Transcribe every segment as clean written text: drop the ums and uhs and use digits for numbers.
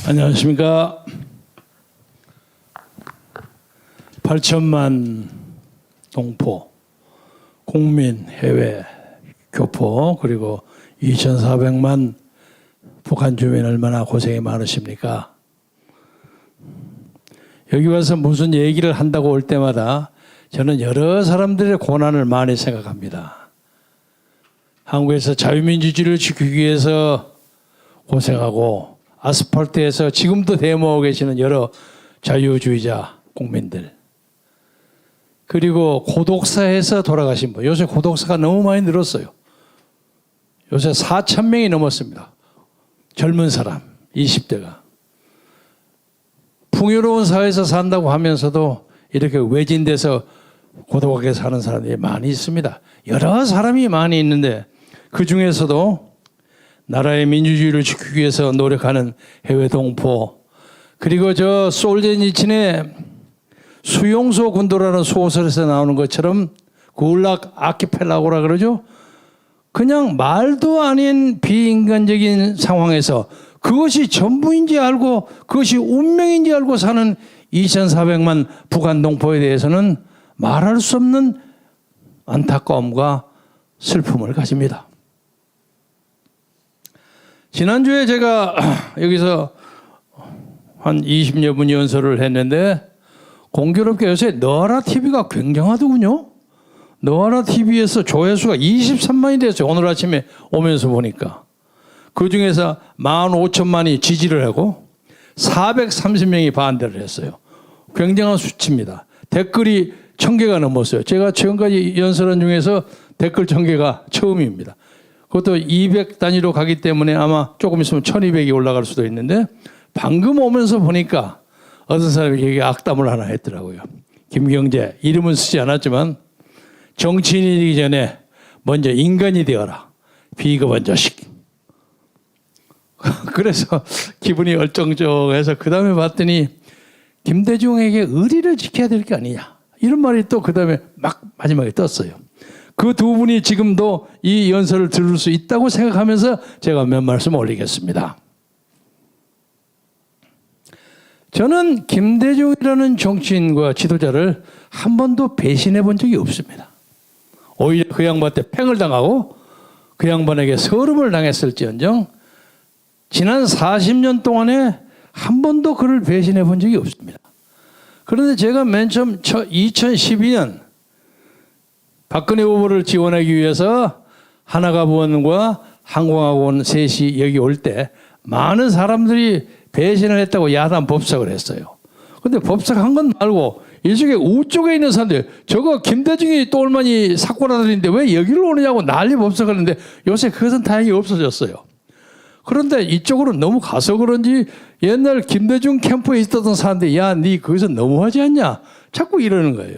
안녕하십니까. 8천만 동포, 국민, 해외, 교포, 그리고 2,400만 북한 주민 얼마나 고생이 많으십니까? 여기 와서 무슨 얘기를 한다고 올 때마다 저는 여러 사람들의 고난을 많이 생각합니다. 한국에서 자유민주주의를 지키기 위해서 고생하고 아스팔트에서 지금도 데모하고 계시는 여러 자유주의자 국민들, 그리고 고독사에서 돌아가신 분, 요새 고독사가 너무 많이 늘었어요. 요새 4,000명이 넘었습니다. 젊은 사람 20대가 풍요로운 사회에서 산다고 하면서도 이렇게 외진데서 고독하게 사는 사람들이 많이 있습니다. 여러 사람이 많이 있는데 그 중에서도 나라의 민주주의를 지키기 위해서 노력하는 해외 동포, 그리고 저 솔제니친의 수용소 군도라는 소설에서 나오는 것처럼 굴락 아키펠라고라 그러죠. 그냥 말도 아닌 비인간적인 상황에서 그것이 전부인지 알고 그것이 운명인지 알고 사는 2,400만 북한 동포에 대해서는 말할 수 없는 안타까움과 슬픔을 가집니다. 지난주에 제가 여기서 한 20여 분 연설을 했는데 공교롭게 요새 너하라 TV가 굉장하더군요. 너하라 TV에서 조회수가 23만이 됐어요. 오늘 아침에 오면서 보니까. 그 중에서 15,000만이 지지를 하고 430명이 반대를 했어요. 굉장한 수치입니다. 댓글이 1,000개가 넘었어요. 제가 지금까지 연설한 중에서 댓글 1,000개가 처음입니다. 그것도 200 단위로 가기 때문에 아마 조금 있으면 1,200이 올라갈 수도 있는데, 방금 오면서 보니까 어떤 사람이 여기 악담을 하나 했더라고요. 김경재, 이름은 쓰지 않았지만 정치인이 되기 전에 먼저 인간이 되어라. 비겁한 자식. 그래서 기분이 얼쩡쩡해서 그 다음에 봤더니 김대중에게 의리를 지켜야 될 게 아니냐, 이런 말이 또 그 다음에 막 마지막에 떴어요. 그 두 분이 지금도 이 연설을 들을 수 있다고 생각하면서 제가 몇 말씀 올리겠습니다. 저는 김대중이라는 정치인과 지도자를 한 번도 배신해 본 적이 없습니다. 오히려 그 양반한테 팽을 당하고 그 양반에게 서름을 당했을지언정 지난 40년 동안에 한 번도 그를 배신해 본 적이 없습니다. 그런데 제가 맨 처음 2012년 박근혜 후보를 지원하기 위해서 하나가부원과 항공학원 셋이 여기 올 때 많은 사람들이 배신을 했다고 야단 법석을 했어요. 그런데 법석한 건 말고 일종의 우쪽에 있는 사람들, 저거 김대중이 또 얼마니 사고라들인데 왜 여기로 오느냐고 난리 법석을 했는데 요새 그것은 다행히 없어졌어요. 그런데 이쪽으로 너무 가서 그런지 옛날 김대중 캠프에 있었던 사람들이 야, 니 거기서 너무하지 않냐? 자꾸 이러는 거예요.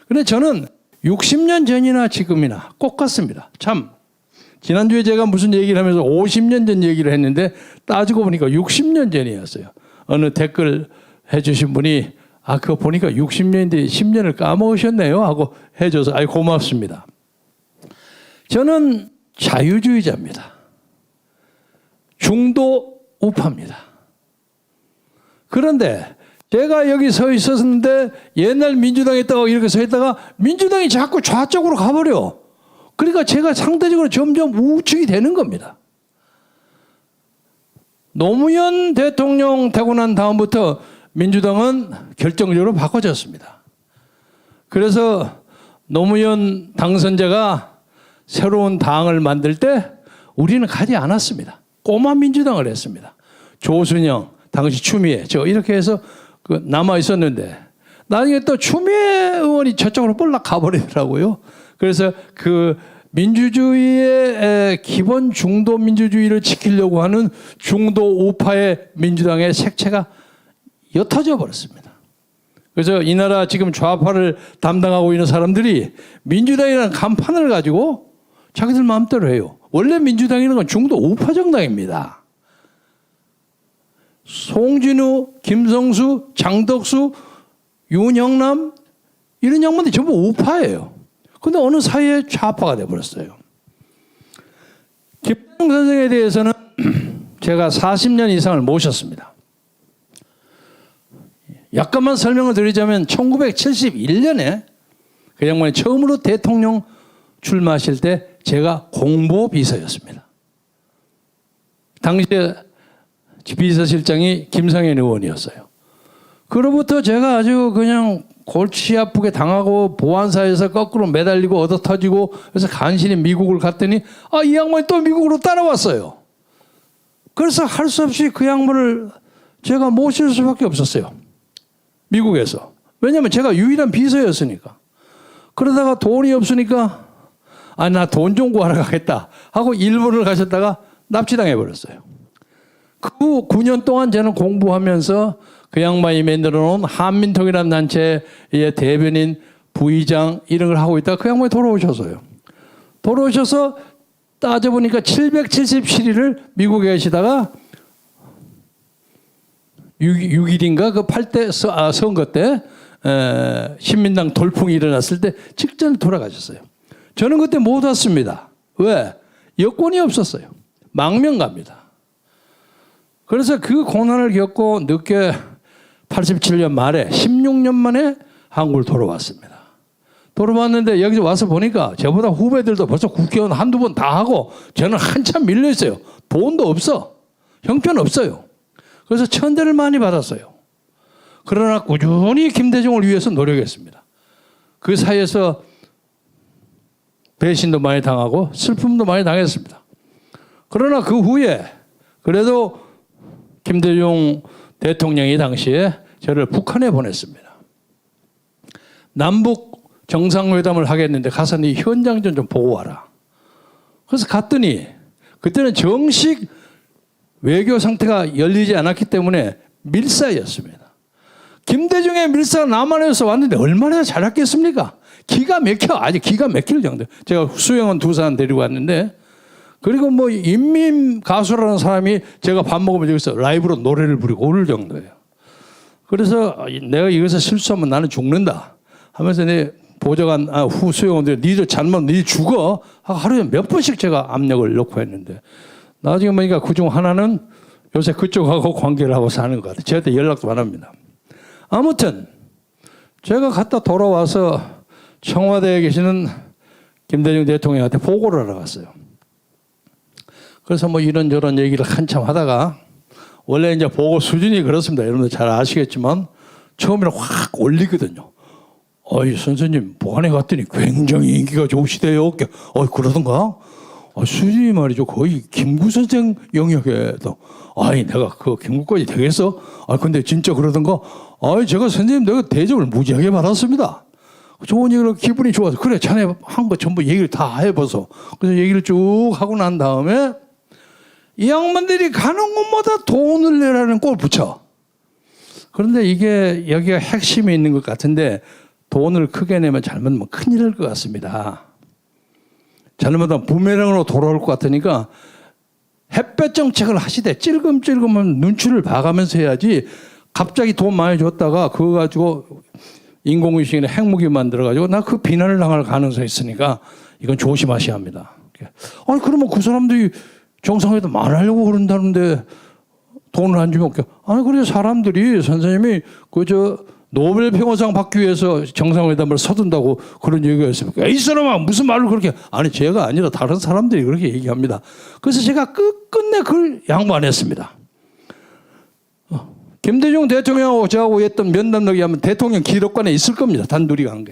근데 저는 60년 전이나 지금이나 똑같습니다. 참, 지난주에 제가 무슨 얘기를 하면서 50년 전 얘기를 했는데 따지고 보니까 60년 전이었어요. 어느 댓글 해주신 분이 그거 보니까 60년인데 10년을 까먹으셨네요 하고 해줘서 고맙습니다. 저는 자유주의자입니다. 중도 우파입니다. 그런데 제가 여기 서 있었는데 옛날 민주당에 있다가 이렇게 서 있다가 민주당이 자꾸 좌쪽으로 가버려. 그러니까 제가 상대적으로 점점 우측이 되는 겁니다. 노무현 대통령 되고 난 다음부터 민주당은 결정적으로 바꿔졌습니다. 그래서 노무현 당선자가 새로운 당을 만들 때 우리는 가지 않았습니다. 꼬마 민주당을 했습니다. 조순영, 당시 추미애, 저 이렇게 해서 남아 있었는데 나중에 또 추미애 의원이 저쪽으로 볼락 가버리더라고요. 그래서 그 민주주의의 기본 중도 민주주의를 지키려고 하는 중도 우파의 민주당의 색채가 옅어져 버렸습니다. 그래서 이 나라 지금 좌파를 담당하고 있는 사람들이 민주당이라는 간판을 가지고 자기들 마음대로 해요. 원래 민주당이라는 건 중도 우파 정당입니다. 송진우, 김성수, 장덕수, 윤영남 이런 양반들이 전부 우파예요. 그런데 어느 사이에 좌파가 돼버렸어요. 김대중 선생에 대해서는 제가 40년 이상을 모셨습니다. 약간만 설명을 드리자면 1971년에 그 양반이 처음으로 대통령 출마하실 때 제가 공보비서였습니다. 당시에 비서실장이 김상현 의원이었어요. 그로부터 제가 아주 그냥 골치 아프게 당하고 보안사에서 거꾸로 매달리고 얻어 터지고 그래서 간신히 미국을 갔더니 이 양반이 또 미국으로 따라왔어요. 그래서 할 수 없이 그 양반을 제가 모실 수밖에 없었어요. 미국에서. 왜냐하면 제가 유일한 비서였으니까. 그러다가 돈이 없으니까 나 돈 좀 구하러 가겠다 하고 일본을 가셨다가 납치당해 버렸어요. 그 9년 동안 저는 공부하면서 그 양반이 만들어 놓은 한민통이라는 단체의 대변인, 부의장 이런 걸 하고 있다가 그 양반이 돌아오셔서요. 돌아오셔서 따져보니까 777일을 미국에 계시다가 6일인가 그 8대 선거 때 신민당 돌풍이 일어났을 때 직전에 돌아가셨어요. 저는 그때 못 왔습니다. 왜? 여권이 없었어요. 망명갑니다. 그래서 그 고난을 겪고 늦게 87년 말에 16년 만에 한국을 돌아왔습니다. 돌아왔는데 여기 와서 보니까 저보다 후배들도 벌써 국회의원 한두 번 다 하고 저는 한참 밀려 있어요. 돈도 없어. 형편 없어요. 그래서 천대를 많이 받았어요. 그러나 꾸준히 김대중을 위해서 노력했습니다. 그 사이에서 배신도 많이 당하고 슬픔도 많이 당했습니다. 그러나 그 후에 그래도 김대중 대통령이 당시에 저를 북한에 보냈습니다. 남북 정상회담을 하겠는데 가서 네 현장 좀 보고 와라. 그래서 갔더니 그때는 정식 외교 상태가 열리지 않았기 때문에 밀사였습니다. 김대중의 밀사가 남한에서 왔는데 얼마나 잘했겠습니까? 기가 막혀. 아주 기가 막힐 정도. 제가 수영원 두 사람 데리고 왔는데 그리고 뭐 인민 가수라는 사람이 제가 밥 먹으면 여기서 라이브로 노래를 부르고 오를 정도예요. 그래서 내가 이것을 실수하면 나는 죽는다 하면서 내 보좌관 후 수용원들 니도 잘못 니 죽어 하루에 몇 번씩 제가 압력을 넣고 했는데 나중에 보니까 그중 하나는 요새 그쪽하고 관계를 하고 사는 것 같아요. 저한테 연락도 안 합니다. 아무튼 제가 갔다 돌아와서 청와대에 계시는 김대중 대통령한테 보고를 하러 갔어요. 그래서 뭐 이런저런 얘기를 한참 하다가 원래 이제 보고 수준이 그렇습니다. 여러분들 잘 아시겠지만 처음에는 확 올리거든요. 선생님 보안에 갔더니 굉장히 인기가 좋으시대요. 그러던가? 수준이 말이죠. 거의 김구 선생 영역에도. 내가 그 김구까지 되겠어? 근데 진짜 그러던가? 제가 선생님 내가 대접을 무지하게 받았습니다. 좋은 얘기를 기분이 좋아서 그래 자네 한 거 전부 얘기를 다 해봐서 그래서 얘기를 쭉 하고 난 다음에 이 양반들이 가는 곳마다 돈을 내라는 꼴 붙여. 그런데 이게 여기가 핵심이 있는 것 같은데 돈을 크게 내면 잘못하면 큰일 날 것 같습니다. 잘못하면 부메랑으로 돌아올 것 같으니까 햇볕 정책을 하시되 찔끔찔끔한 눈치를 봐가면서 해야지 갑자기 돈 많이 줬다가 그거 가지고 인공위성이나 핵무기 만들어가지고 나 그 비난을 당할 가능성이 있으니까 이건 조심하셔야 합니다. 그러면 그 사람들이 정상회담 안 하려고 그런다는데 돈을 안 주면 그래 사람들이 선생님이 노벨 평화상 받기 위해서 정상회담을 서둔다고 그런 얘기가 있습니까? 이 사람아 무슨 말을 그렇게 제가 아니라 다른 사람들이 그렇게 얘기합니다. 그래서 제가 끝끝내 그걸 양보 안 했습니다. 김대중 대통령하고 저하고 했던 면담록이 하면 대통령 기록관에 있을 겁니다. 단둘이 간 게.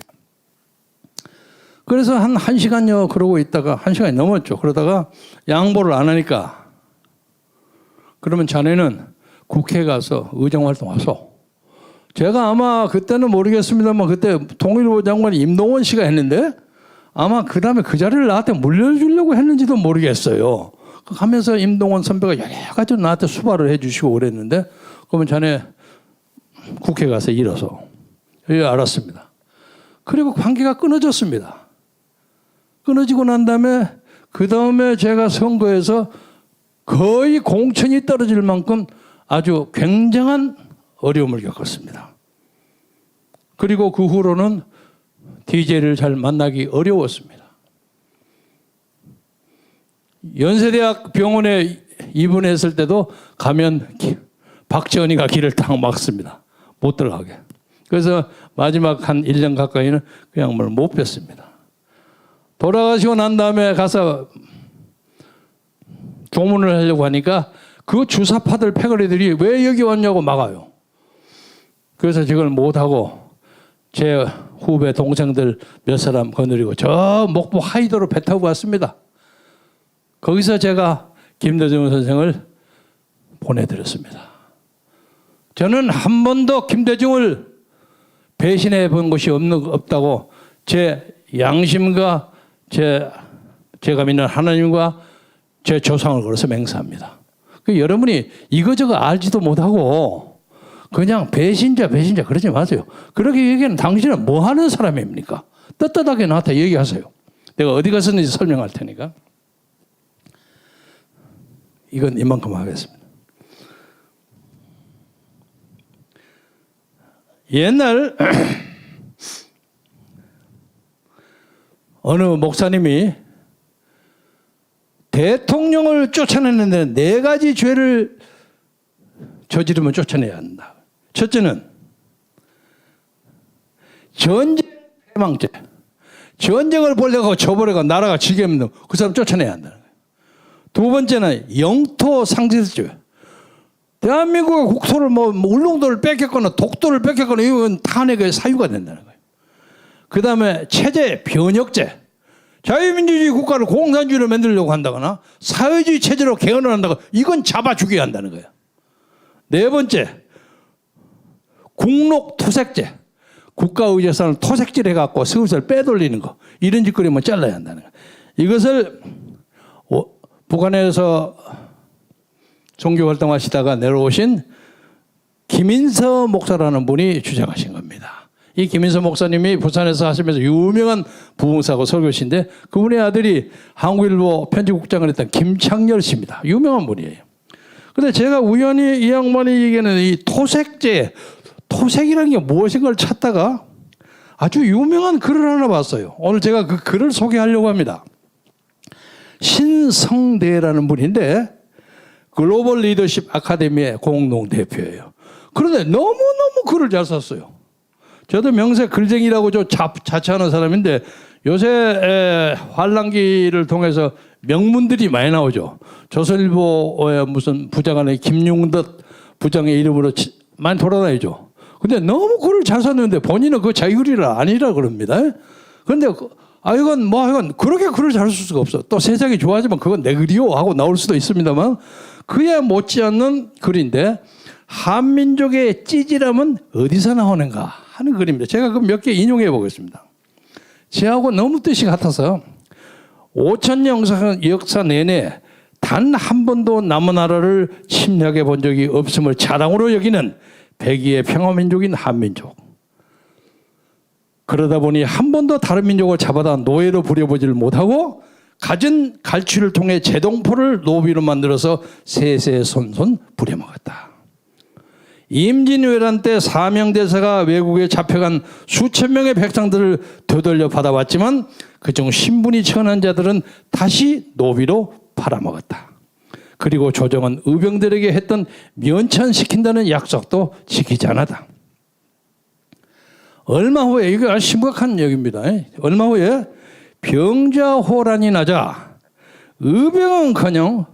그래서 한 1시간여 그러고 있다가 1시간이 넘었죠. 그러다가 양보를 안 하니까 그러면 자네는 국회에 가서 의정활동 하소. 제가 아마 그때는 모르겠습니다만 그때 통일부 장관이 임동원 씨가 했는데 아마 그 다음에 그 자리를 나한테 물려주려고 했는지도 모르겠어요. 하면서 임동원 선배가 여러 가지로 나한테 수발을 해 주시고 그랬는데 그러면 자네 국회 가서 일어서. 알았습니다. 그리고 관계가 끊어졌습니다. 끊어지고 난 다음에 그 다음에 제가 선거에서 거의 공천이 떨어질 만큼 아주 굉장한 어려움을 겪었습니다. 그리고 그 후로는 DJ를 잘 만나기 어려웠습니다. 연세대학 병원에 입원했을 때도 가면 박지원이가 길을 딱 막습니다. 못 들어가게. 그래서 마지막 한 1년 가까이는 그 양반을 못 뵀습니다. 돌아가시고 난 다음에 가서 조문을 하려고 하니까 그 주사파들 패거리들이 왜 여기 왔냐고 막아요. 그래서 저걸 못하고 제 후배 동생들 몇 사람 거느리고 저 목포 하이도로 배 타고 왔습니다. 거기서 제가 김대중 선생을 보내드렸습니다. 저는 한 번도 김대중을 배신해 본 것이 없다고 제 양심과 제가 믿는 하나님과 제 조상을 걸어서 맹세합니다. 여러분이 이거저거 알지도 못하고 그냥 배신자 그러지 마세요. 그렇게 얘기하는 당신은 뭐 하는 사람입니까? 떳떳하게 나한테 얘기하세요. 내가 어디 갔었는지 설명할 테니까. 이건 이만큼 하겠습니다. 옛날 어느 목사님이 대통령을 쫓아내는데 4가지 죄를 저지르면 쫓아내야 한다. 첫째는 전쟁 패망죄. 전쟁을 벌려고 저버려가 나라가 지게 없는 그 사람 쫓아내야 한다는 거예요. 두 번째는 영토 상실죄. 대한민국의 국토를 울릉도를 뺏겼거나 독도를 뺏겼거나 이건 탄핵의 사유가 된다는 거예요. 그 다음에 체제 변혁죄. 자유민주주의 국가를 공산주의로 만들려고 한다거나 사회주의 체제로 개헌을 한다거나 이건 잡아 죽여야 한다는 거예요. 네 번째, 국록토색죄. 국가의 재산을 토색질해갖고 서울서를 빼돌리는 거. 이런 짓거리면 잘라야 한다는 거예요. 이것을 북한에서 종교활동하시다가 내려오신 김인서 목사라는 분이 주장하신 겁니다. 이 김인서 목사님이 부산에서 하시면서 유명한 부흥사고 설교신데 그분의 아들이 한국일보 편집국장을 했던 김창렬 씨입니다. 유명한 분이에요. 그런데 제가 우연히 이 양반이 얘기하는 이 토색죄, 토색이라는 게 무엇인가를 찾다가 아주 유명한 글을 하나 봤어요. 오늘 제가 그 글을 소개하려고 합니다. 신성대라는 분인데 글로벌 리더십 아카데미의 공동대표예요. 그런데 너무너무 글을 잘 썼어요. 저도 명세 글쟁이라고 좀 자처하는 사람인데 요새 환란기를 통해서 명문들이 많이 나오죠. 조선일보의 무슨 부장관의 김용덕 부장의 이름으로 많이 돌아다니죠. 근데 너무 글을 잘 썼는데 본인은 그 자기 글이 아니라 그럽니다. 그런데 이건 그렇게 글을 잘 쓸 수가 없어. 또 세상이 좋아지면 그건 내 글이요 하고 나올 수도 있습니다만 그에 못지않는 글인데 한민족의 찌질함은 어디서 나오는가 하는 글입니다. 제가 그 몇 개 인용해 보겠습니다. 저하고 너무 뜻이 같아서 5,000년 역사 내내 단 한 번도 남의 나라를 침략해 본 적이 없음을 자랑으로 여기는 백의의 평화민족인 한민족. 그러다 보니 한 번도 다른 민족을 잡아다 노예로 부려보지를 못하고 갖은 갈취를 통해 제동포를 노비로 만들어서 세세손손 부려먹었다. 임진왜란 때 사명대사가 외국에 잡혀간 수천 명의 백성들을 되돌려 받아왔지만 그중 신분이 천한 자들은 다시 노비로 팔아먹었다. 그리고 조정은 의병들에게 했던 면천시킨다는 약속도 지키지 않았다. 얼마 후에 이게 아주 심각한 얘기입니다. 얼마 후에 병자호란이 나자 의병은커녕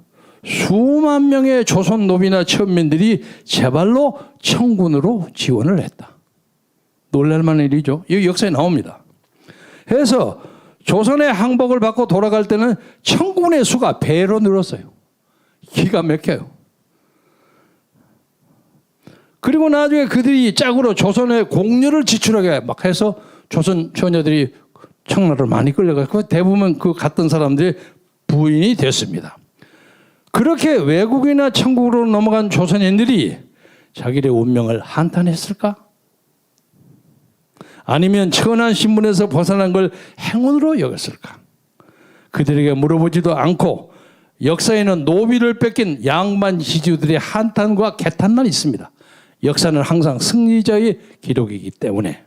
수만 명의 조선 노비나 천민들이 제발로 청군으로 지원을 했다. 놀랄만한 일이죠. 이 역사에 나옵니다. 해서 조선의 항복을 받고 돌아갈 때는 청군의 수가 배로 늘었어요. 기가 막혀요. 그리고 나중에 그들이 짝으로 조선의 공료를 지출하게 막 해서 조선 처녀들이 청나라로 많이 끌려가고 대부분 그 갔던 사람들이 부인이 됐습니다. 그렇게 외국이나 천국으로 넘어간 조선인들이 자기의 운명을 한탄했을까? 아니면 천한 신분에서 벗어난 걸 행운으로 여겼을까? 그들에게 물어보지도 않고 역사에는 노비를 뺏긴 양반 지주들의 한탄과 개탄만 있습니다. 역사는 항상 승리자의 기록이기 때문에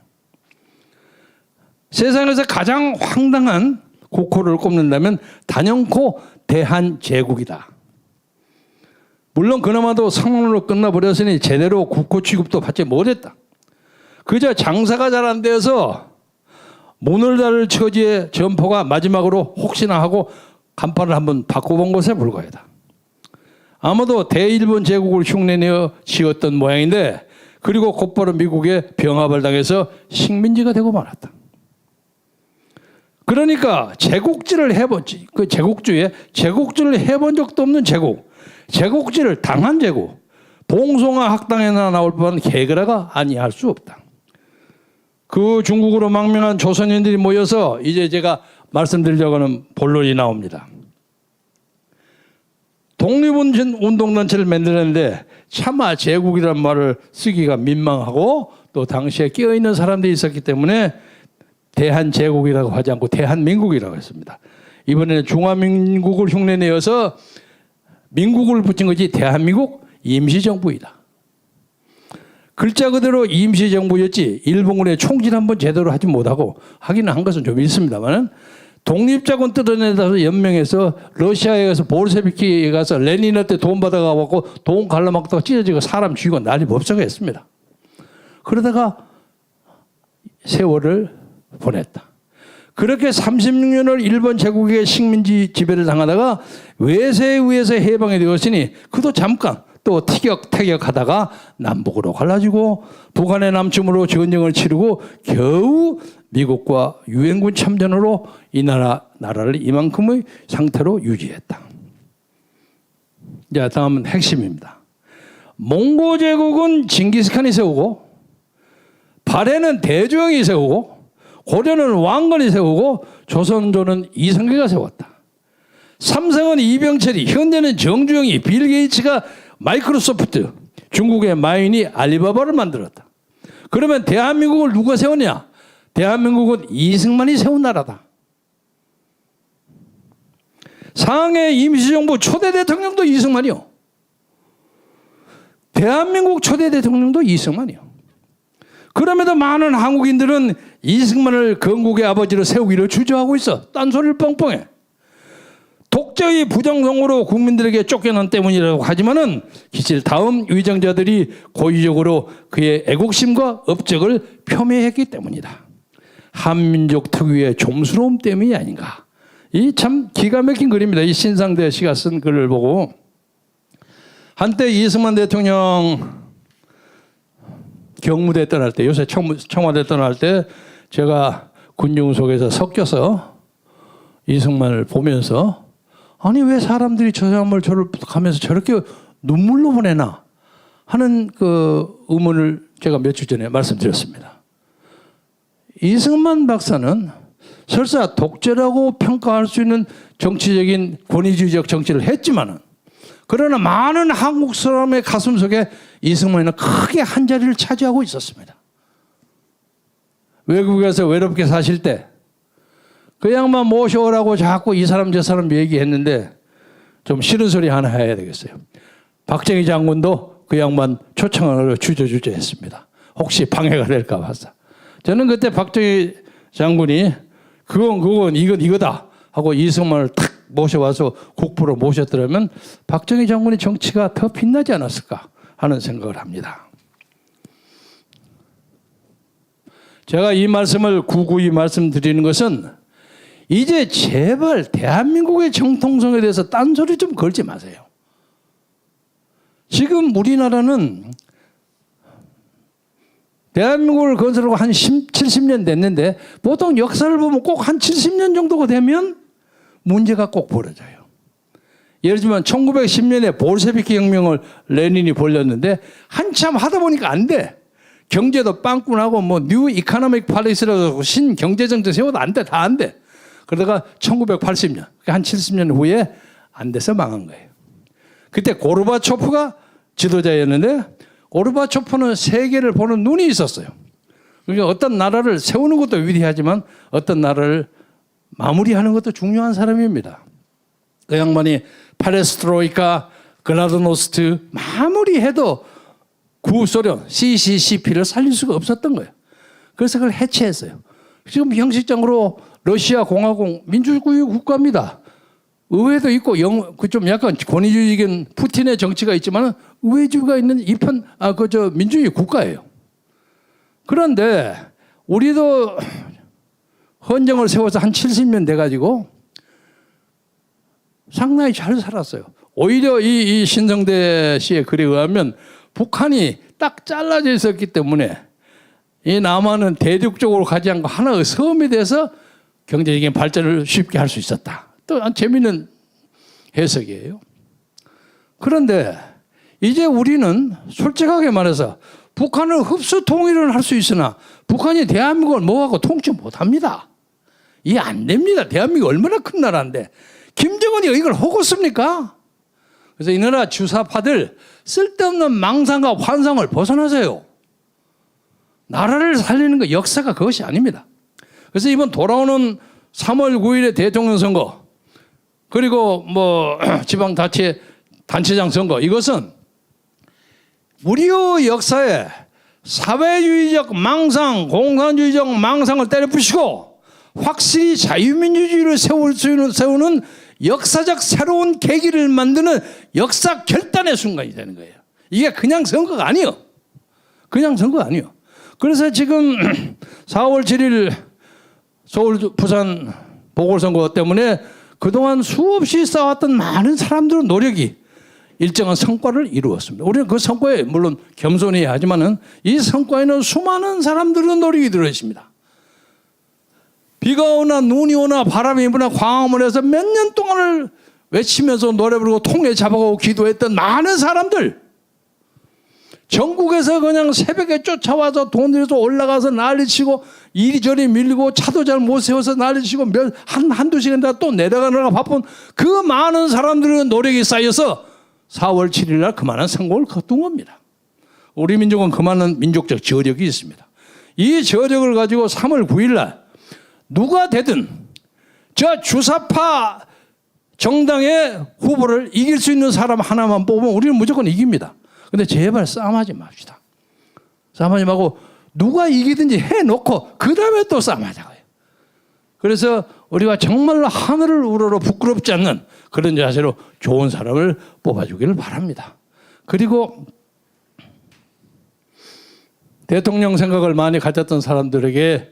세상에서 가장 황당한 국호를 꼽는다면 단연코 대한제국이다. 물론 그나마도 성공으로 끝나버렸으니 제대로 국호 취급도 받지 못했다. 그저 장사가 잘 안 돼서 문을 닫을 처지에 점포가 마지막으로 혹시나 하고 간판을 한번 바꿔본 것에 불과하다. 아마도 대일본 제국을 흉내내어 지었던 모양인데 그리고 곧바로 미국에 병합을 당해서 식민지가 되고 말았다. 그러니까 제국주를 해본 적도 없는 제국주를 당한 제국, 봉송아 학당에나 나올 법한 개그라가 아니할 수 없다. 그 중국으로 망명한 조선인들이 모여서 이제 제가 말씀드리려고 하는 본론이 나옵니다. 독립운동단체를 만들었는데 차마 제국이라는 말을 쓰기가 민망하고 또 당시에 끼어있는 사람들이 있었기 때문에 대한제국이라고 하지 않고 대한민국이라고 했습니다. 이번에는 중화민국을 흉내내어서 민국을 붙인 것이 대한민국 임시정부이다. 글자 그대로 임시정부였지 일본군의 총질 한번 제대로 하지 못하고 하기는 한 것은 좀 있습니다만 독립자권 뜯어내서 연명해서 러시아에 가서 볼셰비키에 가서 레닌한테 돈 받아가고 돈 갈라먹다가 찢어지고 사람 죽이고 난리 법석을 했습니다. 그러다가 세월을 보냈다. 그렇게 36년을 일본 제국의 식민지 지배를 당하다가 외세에 의해서 해방이 되었으니 그도 잠깐 또 티격태격하다가 남북으로 갈라지고 북한의 남침으로 전쟁을 치르고 겨우 미국과 유엔군 참전으로 이 나라를 이만큼의 상태로 유지했다. 자, 다음은 핵심입니다. 몽고 제국은 징기스칸이 세우고 발해는 대조영이 세우고 고려는 왕건이 세우고 조선조는 이성계가 세웠다. 삼성은 이병철이, 현대는 정주영이, 빌 게이츠가 마이크로소프트, 중국의 마윈이 알리바바를 만들었다. 그러면 대한민국을 누가 세웠냐? 대한민국은 이승만이 세운 나라다. 상해 임시정부 초대 대통령도 이승만이요. 대한민국 초대 대통령도 이승만이요. 그럼에도 많은 한국인들은 이승만을 건국의 아버지로 세우기를 주저하고 있어. 딴소리를 뻥뻥해. 독재의 부정성으로 국민들에게 쫓겨난 때문이라고 하지만은 기실 다음 위정자들이 고의적으로 그의 애국심과 업적을 폄훼했기 때문이다. 한민족 특유의 좀스러움 때문이 아닌가. 이 참 기가 막힌 글입니다. 이 신상대 씨가 쓴 글을 보고 한때 이승만 대통령 경무대 떠날 때, 요새 청와대 떠날 때 제가 군중 속에서 섞여서 이승만을 보면서 아니 왜 사람들이 저 사람을 저를 가면서 저렇게 눈물로 보내나 하는 그 의문을 제가 며칠 전에 말씀드렸습니다. 이승만 박사는 설사 독재라고 평가할 수 있는 정치적인 권위주의적 정치를 했지만은 그러나 많은 한국 사람의 가슴 속에 이승만은 크게 한 자리를 차지하고 있었습니다. 외국에서 외롭게 사실 때 그 양반 모셔오라고 자꾸 이 사람 저 사람 얘기했는데 좀 싫은 소리 하나 해야 되겠어요. 박정희 장군도 그 양반 초청을 주저주저했습니다. 혹시 방해가 될까 봐서. 저는 그때 박정희 장군이 그건 이거다 하고 이승만을 탁 모셔와서 국부로 모셨더라면 박정희 장군의 정치가 더 빛나지 않았을까 하는 생각을 합니다. 제가 이 말씀을 구구이 말씀드리는 것은 이제 제발 대한민국의 정통성에 대해서 딴소리 좀 걸지 마세요. 지금 우리나라는 대한민국을 건설하고 한 70년 됐는데 보통 역사를 보면 꼭 한 70년 정도가 되면 문제가 꼭 벌어져요. 예를 들면 1910년에 볼셰비키 혁명을 레닌이 벌였는데 한참 하다 보니까 안 돼. 경제도 빵꾸나고 뭐 뉴 이코노믹 팔리시라고 신경제정책 세워도 안 돼. 다 안 돼. 그러다가 1980년, 한 70년 후에 안 돼서 망한 거예요. 그때 고르바초프가 지도자였는데 고르바초프는 세계를 보는 눈이 있었어요. 그러니까 어떤 나라를 세우는 것도 위대하지만 어떤 나라를 마무리하는 것도 중요한 사람입니다. 그 양반이 페레스트로이카, 글라드노스트 마무리해도 구소련, CCCP를 살릴 수가 없었던 거예요. 그래서 그걸 해체했어요. 지금 형식적으로 러시아 공화국 민주주의 국가입니다. 의회도 있고 좀 약간 권위주의적인 푸틴의 정치가 있지만 의회주의가 있는 민주주의 국가예요. 그런데 우리도 헌정을 세워서 한 70년 돼가지고 상당히 잘 살았어요. 오히려 이 신성대 씨의 글에 의하면 북한이 딱 잘라져 있었기 때문에 이 남한은 대륙적으로 가지 않고 하나의 섬이 돼서 경제적인 발전을 쉽게 할 수 있었다. 또 재미있는 해석이에요. 그런데 이제 우리는 솔직하게 말해서 북한은 흡수 통일을 할 수 있으나 북한이 대한민국을 뭐하고 통치 못합니다. 이해 안 됩니다. 대한민국 얼마나 큰 나라인데 김정은이 이걸 허구습니까? 그래서 이 나라 주사파들 쓸데없는 망상과 환상을 벗어나세요. 나라를 살리는 거 역사가 그것이 아닙니다. 그래서 이번 돌아오는 3월 9일의 대통령 선거 그리고 뭐 지방단체장 선거 이것은 우리의 역사에 사회주의적 망상, 공산주의적 망상을 때려부시고 확실히 자유민주주의를 세우는 역사적 새로운 계기를 만드는 역사 결단의 순간이 되는 거예요. 이게 그냥 선거가 아니에요. 그냥 선거가 아니에요. 그래서 지금 4월 7일 서울, 부산 보궐선거 때문에 그동안 수없이 쌓아왔던 많은 사람들의 노력이 일정한 성과를 이루었습니다. 우리는 그 성과에 물론 겸손해야 하지만은 이 성과에는 수많은 사람들의 노력이 들어있습니다. 비가 오나 눈이 오나 바람이 부나 광화문에서 몇 년 동안을 외치면서 노래 부르고 통에 잡아가고 기도했던 많은 사람들, 전국에서 그냥 새벽에 쫓아와서 돈 들여서 올라가서 난리치고 이리저리 밀리고 차도 잘 못 세워서 난리치고 한두 시간 또 내려가느라 바쁜 그 많은 사람들의 노력이 쌓여서 4월 7일 날 그만한 성공을 거둔 겁니다. 우리 민족은 그만한 민족적 저력이 있습니다. 이 저력을 가지고 3월 9일 날 누가 되든 저 주사파 정당의 후보를 이길 수 있는 사람 하나만 뽑으면 우리는 무조건 이깁니다. 근데 제발 싸움하지 맙시다. 싸움하지 말고 누가 이기든지 해놓고 그 다음에 또 싸움하자고요. 그래서 우리가 정말로 하늘을 우러러 부끄럽지 않는 그런 자세로 좋은 사람을 뽑아주기를 바랍니다. 그리고 대통령 생각을 많이 가졌던 사람들에게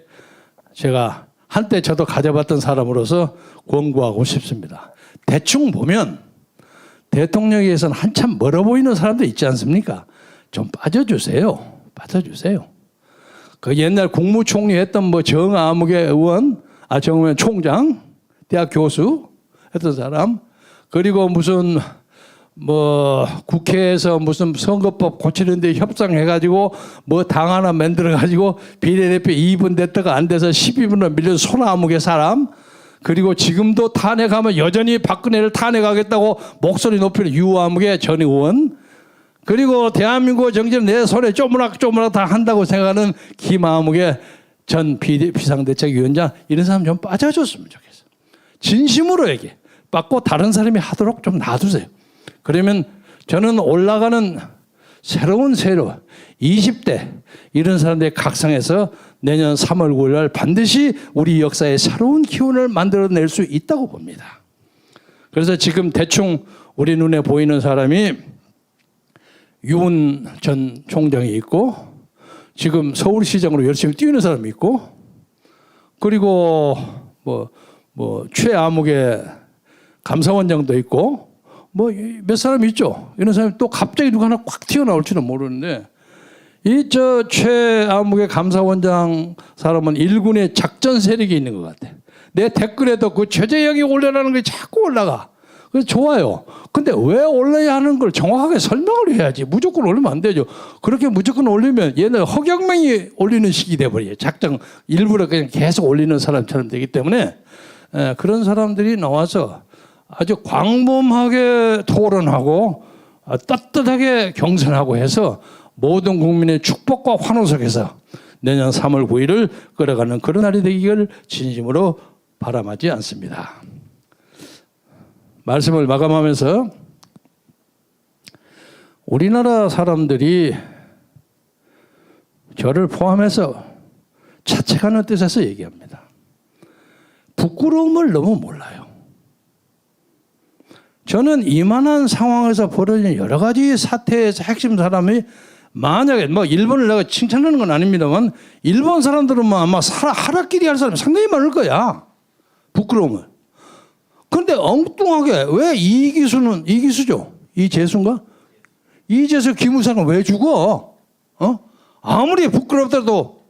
제가 한때 저도 가져봤던 사람으로서 권고하고 싶습니다. 대충 보면 대통령에 의해서는 한참 멀어 보이는 사람도 있지 않습니까? 좀 빠져주세요. 빠져주세요. 그 옛날 국무총리 했던 뭐 정아무개 의원, 정의원 총장, 대학 교수 했던 사람, 그리고 무슨 뭐 국회에서 무슨 선거법 고치는데 협상해가지고 뭐 당 하나 만들어가지고 비례대표 2분 됐다가 안 돼서 12분으로 밀려서 소나무개 사람, 그리고 지금도 탄핵하면 여전히 박근혜를 탄핵하겠다고 목소리 높이는 유아무개 전 의원, 그리고 대한민국 정치를 내 손에 쪼무락쪼무락 다 한다고 생각하는 김아무개 전 비상대책위원장, 이런 사람 좀 빠져줬으면 좋겠어요. 진심으로 얘기해. 빠고 다른 사람이 하도록 좀 놔두세요. 그러면 저는 올라가는 새로운 세로 20대 이런 사람들이 각성해서 내년 3월 9일 날 반드시 우리 역사에 새로운 기운을 만들어낼 수 있다고 봅니다. 그래서 지금 대충 우리 눈에 보이는 사람이 유은 전 총장이 있고, 지금 서울시장으로 열심히 뛰는 사람이 있고, 그리고 뭐 최아무개 감사원장도 있고, 뭐 몇 사람 있죠. 이런 사람이 또 갑자기 누가 하나 꽉 튀어나올지는 모르는데, 이 최아무개 감사원장 사람은 일군의 작전 세력이 있는 것 같아. 내 댓글에도 그 최재형이 올려라는 게 자꾸 올라가. 그래서 좋아요. 근데 왜 올려야 하는 걸 정확하게 설명을 해야지. 무조건 올리면 안 되죠. 그렇게 무조건 올리면 옛날 허경명이 올리는 식이 돼버려요. 작정 일부러 그냥 계속 올리는 사람처럼 되기 때문에 그런 사람들이 나와서 아주 광범하게 토론하고 떳떳하게 경선하고 해서 모든 국민의 축복과 환호 속에서 내년 3월 9일을 끌어가는 그런 날이 되기를 진심으로 바람하지 않습니다. 말씀을 마감하면서 우리나라 사람들이 저를 포함해서 자책하는 뜻에서 얘기합니다. 부끄러움을 너무 몰라요. 저는 이만한 상황에서 벌어진 여러 가지 사태에서 핵심 사람이 만약에 뭐 일본을 내가 칭찬하는 건 아닙니다만 일본 사람들은 뭐 아마 하락끼리 할 사람이 상당히 많을 거야. 부끄러움을. 그런데 엉뚱하게 왜 이기수죠? 이재수인가? 이재수 기무사는 왜 죽어? 아무리 부끄럽더라도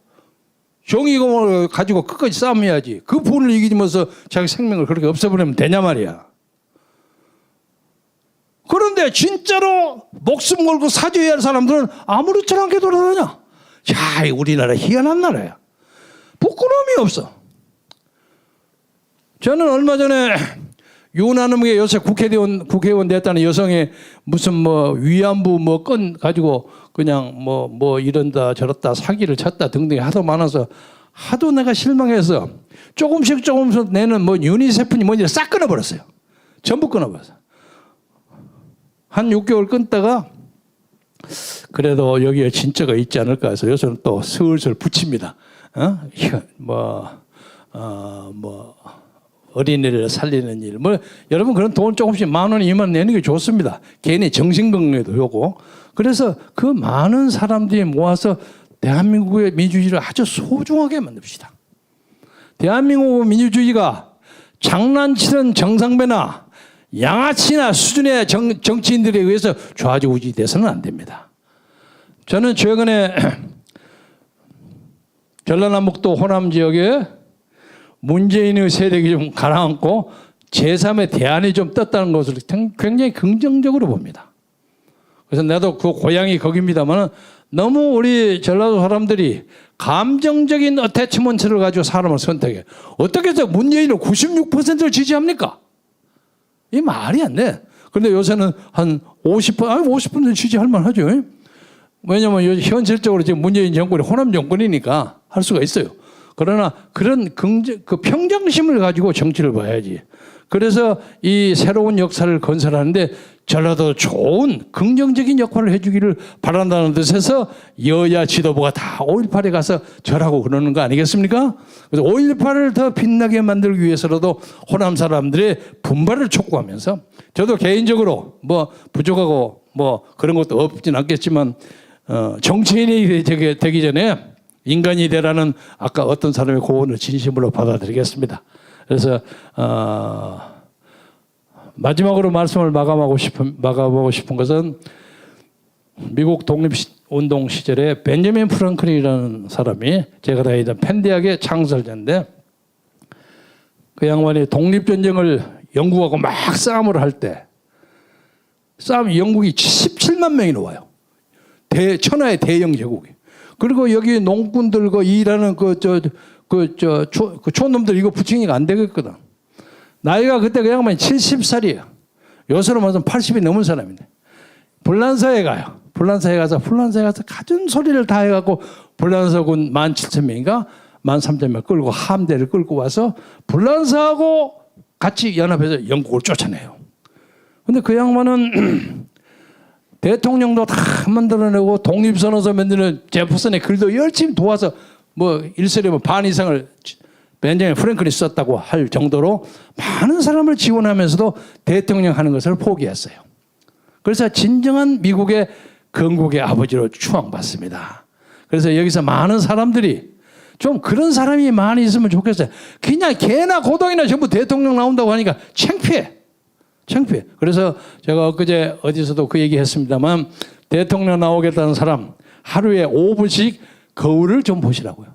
정의공을 가지고 끝까지 싸움해야지. 그 분을 이기면서 자기 생명을 그렇게 없애버리면 되냐 말이야. 그런데 진짜로 목숨 걸고 사죄해야 할 사람들은 아무렇지 않게 돌아다녀. 야, 우리나라 희한한 나라야. 부끄러움이 없어. 저는 얼마 전에 유난하게 요새 국회의원 됐다는 여성의 무슨 뭐 위안부 뭐 건 가지고 그냥 뭐 이런다 저렇다 사기를 쳤다 등등이 하도 많아서 하도 내가 실망해서 조금씩 내는 뭐 유니세프니 뭐니 싹 끊어버렸어요. 전부 끊어버렸어요. 한 6개월 끊다가 그래도 여기에 진짜가 있지 않을까 해서 요새는 또 슬슬 붙입니다. 어린이를 살리는 일. 여러분 그런 돈 조금씩 10,000원, 20,000원 내는 게 좋습니다. 개인의 정신건강에도 요고. 그래서 그 많은 사람들이 모아서 대한민국의 민주주의를 아주 소중하게 만듭시다. 대한민국 민주주의가 장난치는 정상배나 양아치나 수준의 정치인들에 의해서 좌지우지 돼서는 안 됩니다. 저는 최근에 전라남북도 호남 지역에 문재인의 세력이 좀 가라앉고 제3의 대안이 좀 떴다는 것을 굉장히 긍정적으로 봅니다. 그래서 나도 그 고향이 거기입니다만 너무 우리 전라도 사람들이 감정적인 어태치먼트를 가지고 사람을 선택해. 어떻게 해서 문재인을 96%를 지지합니까? 이 말이 안 돼. 그런데 요새는 한 50% 지지할 만하죠. 왜냐하면 현실적으로 지금 문재인 정권이 호남 정권이니까 할 수가 있어요. 그러나 그런 그 평정심을 가지고 정치를 봐야지. 그래서 이 새로운 역사를 건설하는데 전라도 좋은 긍정적인 역할을 해주기를 바란다는 뜻에서 여야 지도부가 다 5.18에 가서 절하고 그러는 거 아니겠습니까? 그래서 5.18을 더 빛나게 만들기 위해서라도 호남 사람들의 분발을 촉구하면서 저도 개인적으로 뭐 부족하고 뭐 그런 것도 없진 않겠지만 정치인이 되기 전에 인간이 되라는 아까 어떤 사람의 고언을 진심으로 받아들이겠습니다. 그래서 마지막으로 말씀을 마감하고 싶은 것은 미국 독립운동 시절에 벤저민 프랑클린이라는 사람이 제가 다니던 펜 대학의 창설자인데 그 양반이 독립전쟁을 영국하고 막 싸움을 할 때 영국이 17만 명이 나와요. 천하의 대영 제국이. 그리고 여기 농꾼들과 일하는 촌놈들 이거 부추기니까 안 되겠거든. 나이가 그때 그 양반이 70살이에요. 요새로 말하면 80이 넘은 사람인데. 불란서에 가요. 불란서에 가서 가진 소리를 다 해갖고 불란서군 17,000명인가 13,000명 끌고 함대를 끌고 와서 불란서하고 같이 연합해서 영국을 쫓아내요. 근데 그 양반은 대통령도 다 만들어내고 독립선언서 만드는 제퍼슨의 글도 열심히 도와서 뭐 일설에 반 이상을 벤저민 프랭클이 썼다고 할 정도로 많은 사람을 지원하면서도 대통령 하는 것을 포기했어요. 그래서 진정한 미국의 건국의 아버지로 추앙받습니다. 그래서 여기서 많은 사람들이 좀 그런 사람이 많이 있으면 좋겠어요. 그냥 개나 고동이나 전부 대통령 나온다고 하니까 창피해. 그래서 제가 엊그제 어디서도 그 얘기 했습니다만 대통령 나오겠다는 사람 하루에 5분씩 거울을 좀 보시라고요.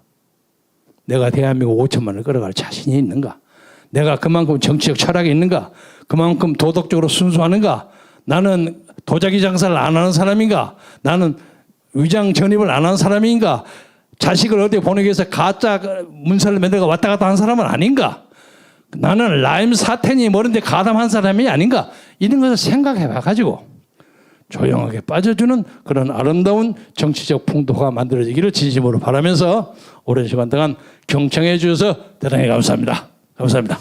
내가 대한민국 5천만을 끌어갈 자신이 있는가? 내가 그만큼 정치적 철학이 있는가? 그만큼 도덕적으로 순수하는가? 나는 도자기 장사를 안 하는 사람인가? 나는 위장 전입을 안 하는 사람인가? 자식을 어디 보내기 위해서 가짜 문서를 만들고 왔다 갔다 한 사람은 아닌가? 나는 라임 사태니 뭐런데 가담한 사람이 아닌가? 이런 것을 생각해 봐가지고 조용하게 빠져주는 그런 아름다운 정치적 풍토가 만들어지기를 진심으로 바라면서 오랜 시간 동안 경청해 주셔서 대단히 감사합니다. 감사합니다.